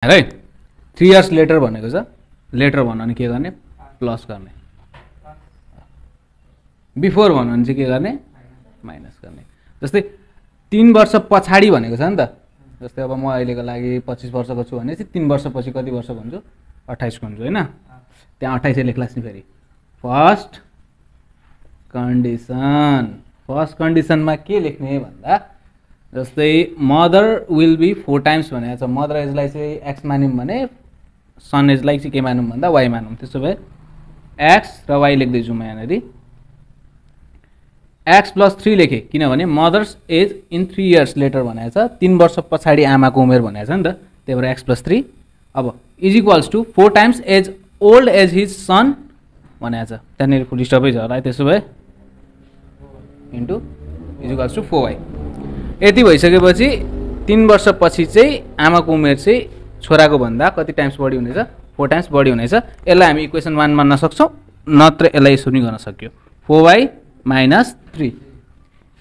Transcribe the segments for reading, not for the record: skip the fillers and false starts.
है 3 years later भनेको छ लेटर भन्नु भने के गर्ने प्लस गर्ने बिफोर भन्नु भने चाहिँ के गर्ने माइनस गर्ने जस्तै 3 वर्ष पछाडि भनेको छ नि त जस्तै अब म अहिलेको लागि 25 वर्षको छु भने चाहिँ 3 वर्षपछि कति वर्ष भन्छु 28 को हुन्छु हैन त्यहाँ 28 लेख्लास् नि फेरि फर्स्ट कन्डिसनमा के लेख्ने भन्दा जस्तै मदर विल बी 4 टाइम्स भनेको छ मदर एजलाई चाहिँ एक्स मानौँ भने सन एजलाई चाहिँ के मानौँ भन्दा वाइ मानौँ त्यसो भए एक्स र वाइ लेख्दैछु म यहाँनिर एक्स प्लस 3 लेखेँ किनभने mother's age in 3 years later भनेको छ 3 वर्ष पछाडि आमाको उमेर भनेको छ नि त त्यही भएर एक्स प्लस 3 अब is equals to 4 times as old as his son भनेको छ त्यहाँनिर फुल स्टपै छ होला त्यसो भए into is equals to 4y यति भइसकेपछि 3 वर्षपछि चाहिँ आमाको उमेर चाहिँ छोराको भन्दा कति टाइम्स बढी हुनेछ 4 टाइम्स बढी हुनेछ यसलाई हामी इक्वेसन 1 मान्न सक्छौँ नत्र यसलाई यसो नि गर्न सक्यो 4y माइनस 3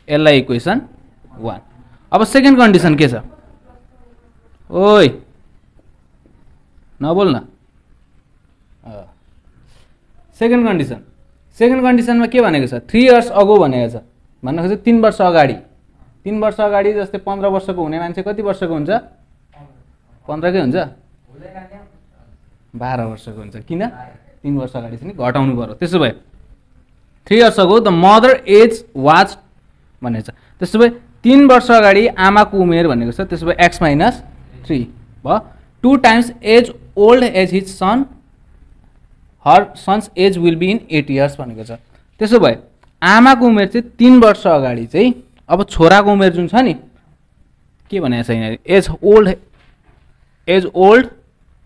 यसलाई इक्वेसन 1 अब सेकेन्ड कन्डिसन के छ ओइ नबोल न सेकेन्ड कन्डिसनमा के भनेको छ 3 इयर्स अगो भनेको छ भन्नु खोज्छ 3 वर्ष अगाडि 3 वर्ष अगाडि जस्तै 15 वर्षको हुने मान्छे कति वर्षको हुन्छ 15 कै हुन्छ 12 वर्षको हुन्छ किन 3 वर्ष अगाडि चाहिँ घटाउनु पर्यो त्यसो भए 3 years ago the mother age was भनेको छ त्यसो भए 3 वर्ष अगाडि आमाको उमेर भनेको छ त्यसो भए x माइनस 3 भयो 2 times as old as his son her son's age will be in 8 years भनेको छ त्यसो भए आमाको उमेर चाहिँ 3 वर्ष अगाडि चाहिँ अब छोराको उमेर जुन छ नि के भनेको छ यहाँ as old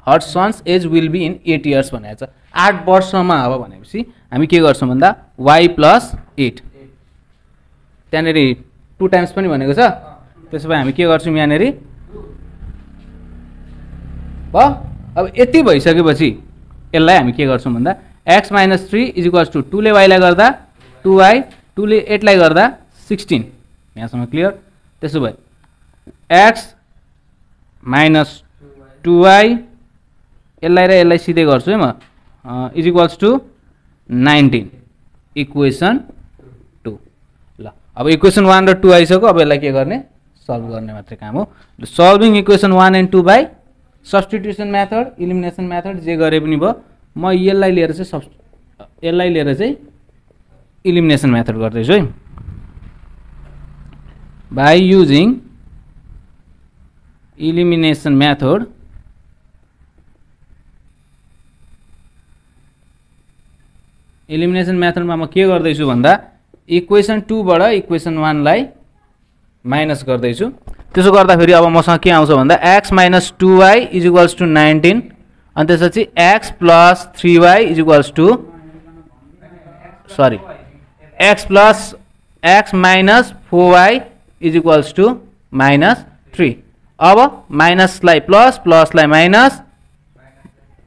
her son's age will be in 8 years भनेको छ 8 वर्षमा अब भनेपछि हामी के गर्छौँ भन्दा y प्लस 8 त्यहाँनिर 2 टाइम्स पनि भनेको छ त्यसो भए हामी के गर्छौँ यहाँनिर भयो अब यति भइसकेपछि यसलाई हामी के गर्छौँ भन्दा x minus 3 is equals to 2 ले y लाई गर्दा 2y 2 ले 8 लाई गर्दा 16 यहाँसम्म क्लियर त्यसो भए x माइनस 2y यसलाई र यसलाई सिधै गर्छु है म इज इक्वल्स टु 19 इक्वेसन 2 ल अब इक्वेसन 1 र 2 आइसक्यो अब यसलाई के गर्ने सल्भ गर्ने मात्रै काम हो solving equation 1 and 2 by substitution method elimination method जे गरे पनि भयो म यसलाई लिएर चाहिँ इलिमिनेसन मेथड गर्दैछु है by using elimination method elimination मेथडमा म के गर्दैछु भन्दा इक्वेसन 2 बाट इक्वेसन 1 लाई माइनस गर्दैछु त्यसो गर्दाखेरि अब मसँग के आउँछ भन्दा x minus 2y is equals to 19 अनि त्यसपछि x plus 3y is equals to sorry x minus 4y is equals to minus 3 अब माइनसलाई प्लस प्लसलाई माइनस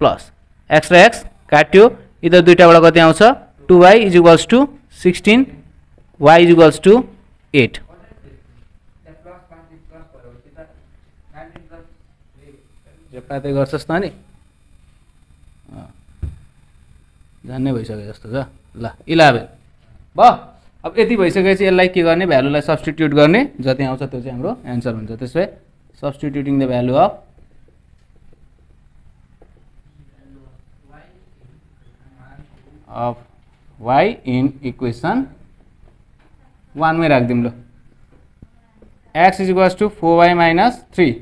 प्लस x र x काट्यो इधर दुईटाबाट कति आउँछ 2y is equals to 16 y is equals to 8 पाते गर्छस् त नि जान्ने भइसक्यो जस्तो छ ल 11 भयो अब यति भइसकेपछि यसलाई के गर्ने भ्यालुलाई सब्स्टिट्युट गर्ने जति आउँछ त्यो चाहिँ हाम्रो एन्सर हुन्छ त्यसो भए substituting the value of y in equation 1 मै राखिदिउँ ल x is equals to 4y minus 3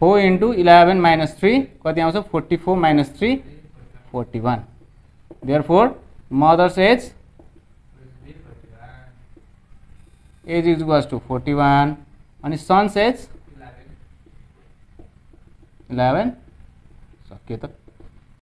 4 into 11 minus 3 कति आउँछ 44 minus 3 41 therefore mother's age is equals to 41 अनि son's age 11 सक्यो त